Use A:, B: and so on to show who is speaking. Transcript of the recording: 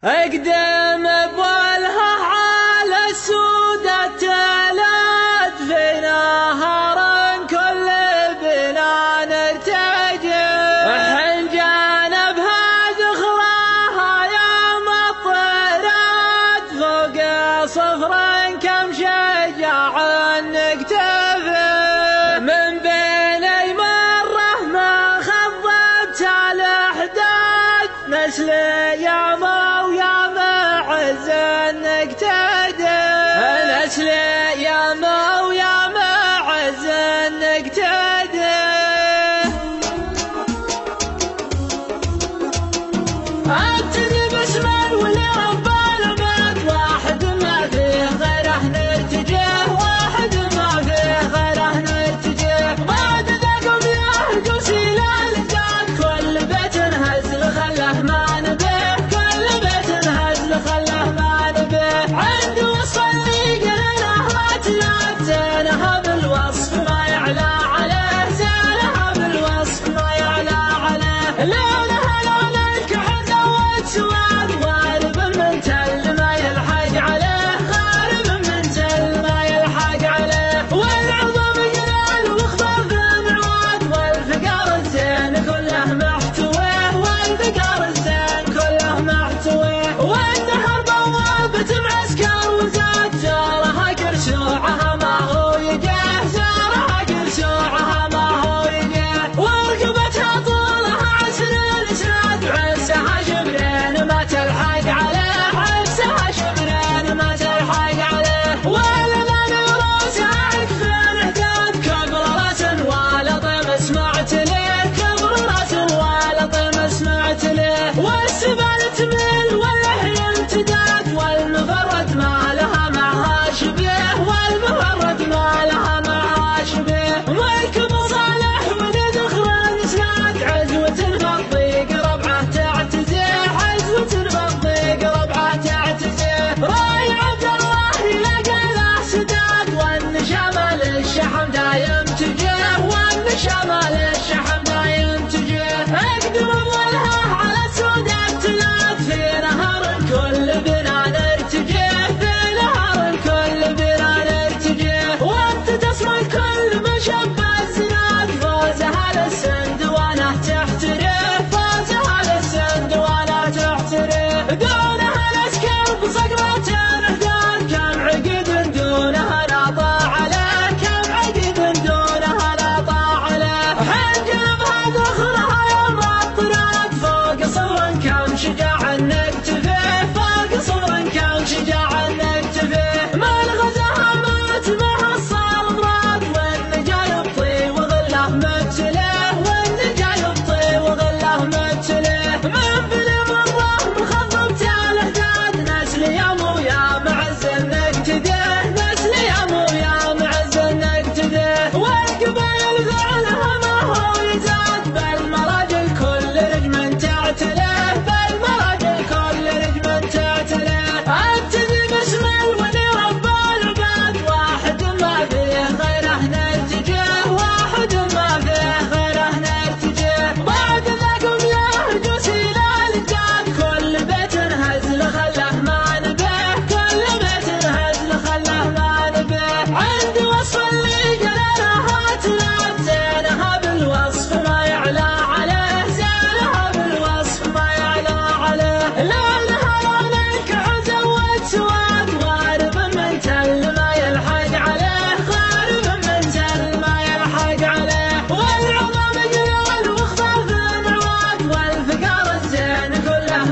A: اقدم بوالها على السودة تلات في نهر كل بنا نرتجي حين جانبها ذخرها يوم الطيرات فوق صفر كم شجاع نكتفي من بين اي مرة ما خضبت الاحداث نسل يا معز نقتدي نسل يا معز نقتدي ابتدي باسم الولي رب البيت واحد ما فيه غيره نرتجيه واحد ما فيه غيره نرتجيه بعد ذاك بيهجو سيلان زاد كل بيت هزل خله ما نبيه كل بيت هزل خله ما نبيه عندي وصل لي قلنا ما تلات زينها بالوصف ما يعلى عليه زينها بالوصف ما يعلى عليه لونها لون الكحل والسواد غارب من تل ما يلحق عليه غارب من تل ما يلحق عليه والعظم جلال وخفاف عواد والفقار الزين كله محتويه والفقار الزين كله محتويه والنهر بوابة معسكر وزاد زارها قرشوعها ما هو يجيه زارها قرشوعها ما هو يجيه ورقبتها طولها عسر الاسناد عسها شبرين ما تلحق عليه عسها شبرين ما تلحق عليه والمان روسها عكفين اهداد كبر راس ولا طيب سمعت ليه كبر راس ولا طيب سمعت ليه والسبال تميل واللحي امتداد والمفرد ما لها معها شبيه والمفرد ما لها معها شبيه ملك مصالح ولد خران اسناد عزوة بالضيق ربعه تعتزيه عزوة بالضيق ربعه تعتزيه راي عبد الله يلقى له سداد والنشامة للشحم دايم تجيه والنشامة للشحم دايم تجيه اقدم بولها على السودة تلات في نهر كل بنا نرتجيه في نهر كل بنا نرتجيه وانت تصمى كل مشب الزناد فوزها للسند وانا تحتريه فوزها للسند وانا تحتريه دونها الاسكر بصقرة اهداد كم عقد دونها نطاع عليه كم عقد دونها نطاع عليه حين جنبها ذخرها يوم الطراد فوق صفر كم شجاع نكتفيه فوق صفر كم شجاع نكتفيه ما الغزاها مات مع الصال مراد والنجا يبطي وظله مبتليه والنجا يبطي وظله مبتليه من بلي مره مخضبت الاهداد نسل يا مو يا معز نقتديه نسل يا مو يا معز نقتديه والقبائل فعلها ما هو يزاد بالمراجل كل رجم تعتليه بالمراجل كل رجم تعتليه ابتدي باسم الولي رب العباد واحد ما فيه غيره نرتجيه واحد ما فيه غيره نرتجيه بعد ذاك بيهجو سيلان زاد كل بيت هزل خله ما نبيه كل بيت هزل خله ما نبيه عندي وصل لي جلالها تلات زينها بالوصف ما يعلى عليه زينها بالوصف ما يعلى عليه لونها لون الكحل والسواد غارب من تل ما يلحق عليه غارب من تل ما يلحق عليه والعظم جلال وخفاف عواد والفقار الزين كله